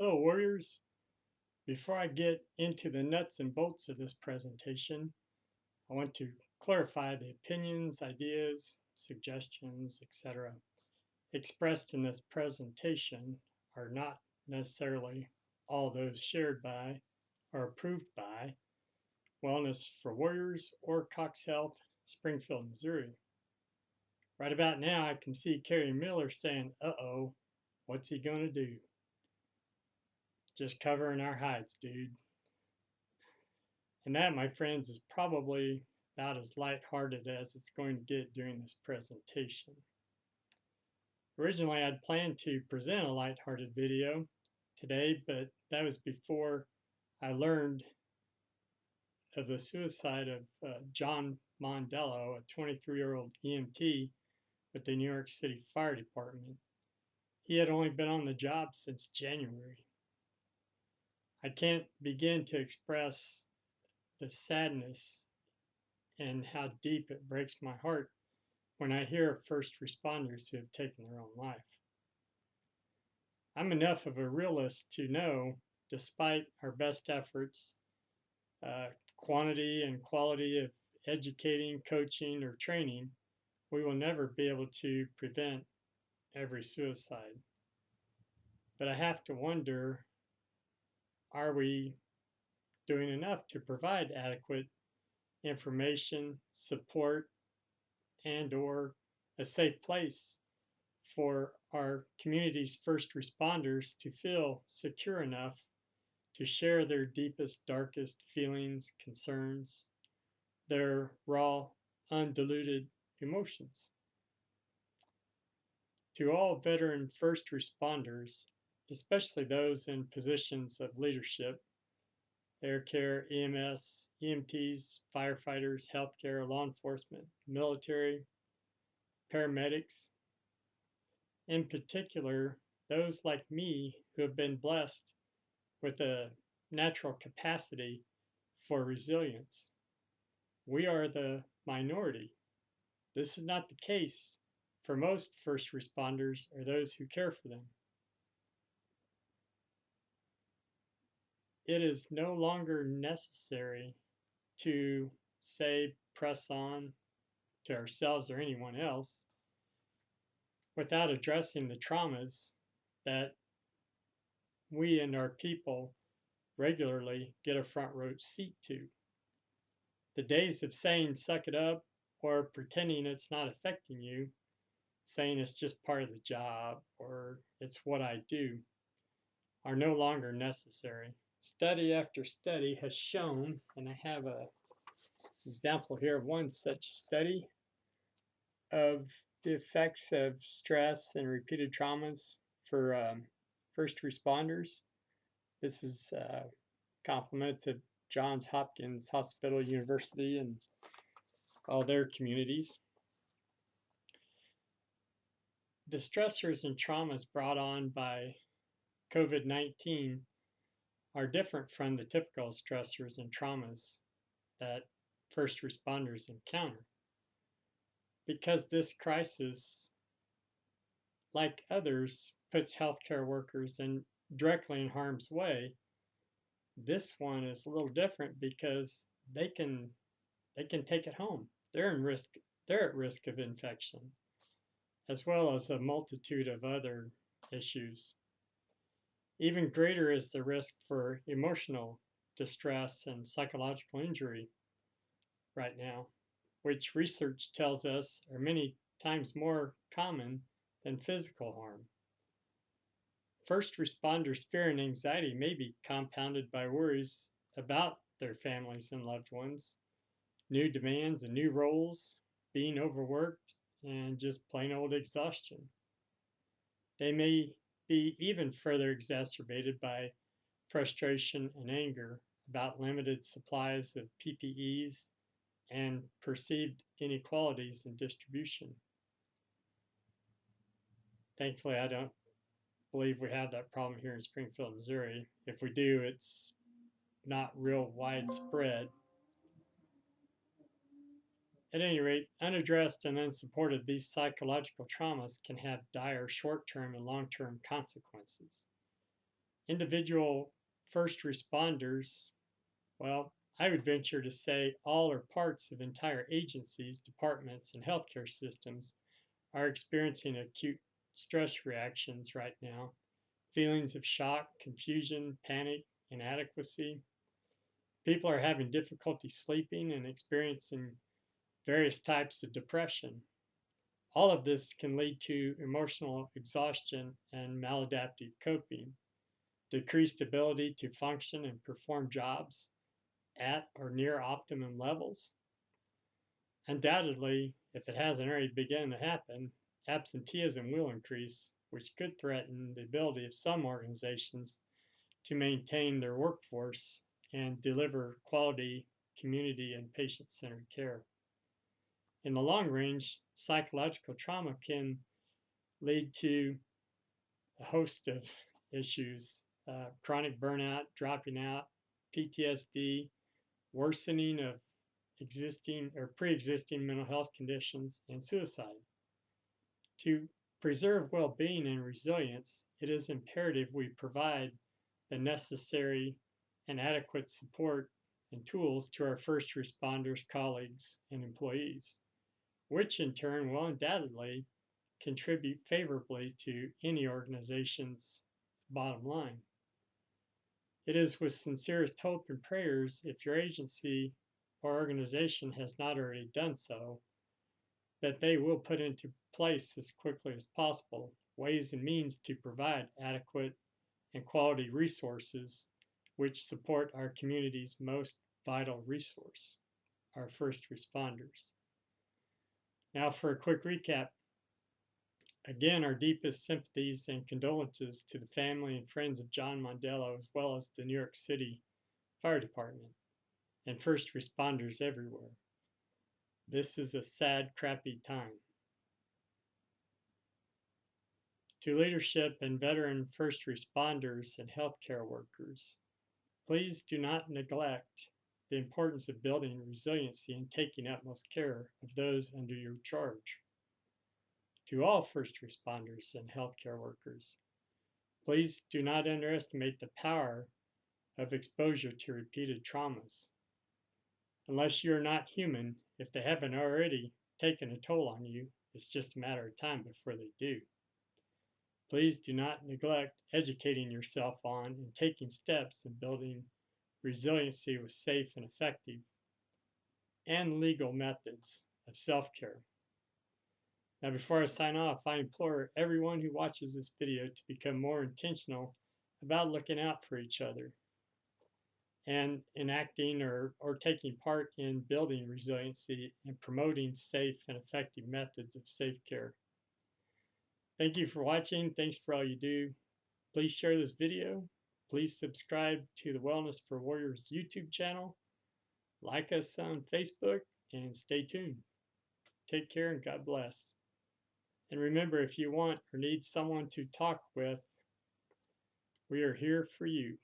Hello, warriors. Before I get into the nuts and bolts of this presentation, I want to clarify the opinions, ideas, suggestions, etc. expressed in this presentation are not necessarily all those shared by or approved by Wellness for Warriors or Cox Health, Springfield, Missouri. Right about now, I can see Kerry Miller saying, uh-oh, what's he going to do? Just covering our hides, dude. And that, my friends, is probably about as lighthearted as it's going to get during this presentation. Originally, I'd planned to present a lighthearted video today, but that was before I learned of the suicide of John Mondello, a 23-year-old EMT with the New York City Fire Department. He had only been on the job since January. I can't begin to express the sadness and how deep it breaks my heart when I hear of first responders who have taken their own life. I'm enough of a realist to know, despite our best efforts, quantity and quality of educating, coaching, or training, we will never be able to prevent every suicide. But I have to wonder, are we doing enough to provide adequate information, support, and or a safe place for our community's first responders to feel secure enough to share their deepest, darkest feelings, concerns, their raw, undiluted emotions? To all veteran first responders, especially those in positions of leadership, air care, EMS, EMTs, firefighters, healthcare, law enforcement, military, paramedics, in particular, those like me who have been blessed with a natural capacity for resilience. We are the minority. This is not the case for most first responders or those who care for them. It is no longer necessary to say, press on to ourselves or anyone else without addressing the traumas that we and our people regularly get a front row seat to. The days of saying suck it up or pretending it's not affecting you, saying it's just part of the job or it's what I do, are no longer necessary. Study after study has shown, and I have an example here of one such study of the effects of stress and repeated traumas for first responders. This is compliments of Johns Hopkins Hospital University and all their communities. The stressors and traumas brought on by COVID-19 are different from the typical stressors and traumas that first responders encounter. Because this crisis, like others, puts healthcare workers directly in harm's way, this one is a little different because they can take it home. They're at risk of infection, as well as a multitude of other issues. Even greater is the risk for emotional distress and psychological injury right now, which research tells us are many times more common than physical harm. First responders' fear and anxiety may be compounded by worries about their families and loved ones, new demands and new roles, being overworked, and just plain old exhaustion. They may be even further exacerbated by frustration and anger about limited supplies of PPEs and perceived inequalities in distribution. Thankfully, I don't believe we have that problem here in Springfield, Missouri. If we do, it's not real widespread. At any rate, unaddressed and unsupported, these psychological traumas can have dire short-term and long-term consequences. Individual first responders, well, I would venture to say all or parts of entire agencies, departments, and healthcare systems are experiencing acute stress reactions right now. Feelings of shock, confusion, panic, inadequacy. People are having difficulty sleeping and experiencing various types of depression. All of this can lead to emotional exhaustion and maladaptive coping, decreased ability to function and perform jobs at or near optimum levels. Undoubtedly, if it hasn't already begun to happen, absenteeism will increase, which could threaten the ability of some organizations to maintain their workforce and deliver quality community and patient centered care. In the long range, psychological trauma can lead to a host of issues: chronic burnout, dropping out, PTSD, worsening of existing or pre existing mental health conditions, and suicide. To preserve well being and resilience, it is imperative we provide the necessary and adequate support and tools to our first responders, colleagues, and employees, which in turn will undoubtedly contribute favorably to any organization's bottom line. It is with sincerest hope and prayers, if your agency or organization has not already done so, that they will put into place as quickly as possible ways and means to provide adequate and quality resources which support our community's most vital resource, our first responders. Now, for a quick recap. Again, our deepest sympathies and condolences to the family and friends of John Mondello, as well as the New York City Fire Department and first responders everywhere. This is a sad, crappy time. To leadership and veteran first responders and healthcare workers, please do not neglect the importance of building resiliency and taking utmost care of those under your charge. To all first responders and healthcare workers, please do not underestimate the power of exposure to repeated traumas. Unless you are not human, if they haven't already taken a toll on you, it's just a matter of time before they do. Please do not neglect educating yourself on and taking steps in building resiliency with safe and effective and legal methods of self-care. Now, before I sign off, I implore everyone who watches this video to become more intentional about looking out for each other and enacting or taking part in building resiliency and promoting safe and effective methods of safe care. Thank you for watching. Thanks for all you do. Please share this video. Please subscribe to the Wellness for Warriors YouTube channel. Like us on Facebook and stay tuned. Take care and God bless. And remember, if you want or need someone to talk with, we are here for you.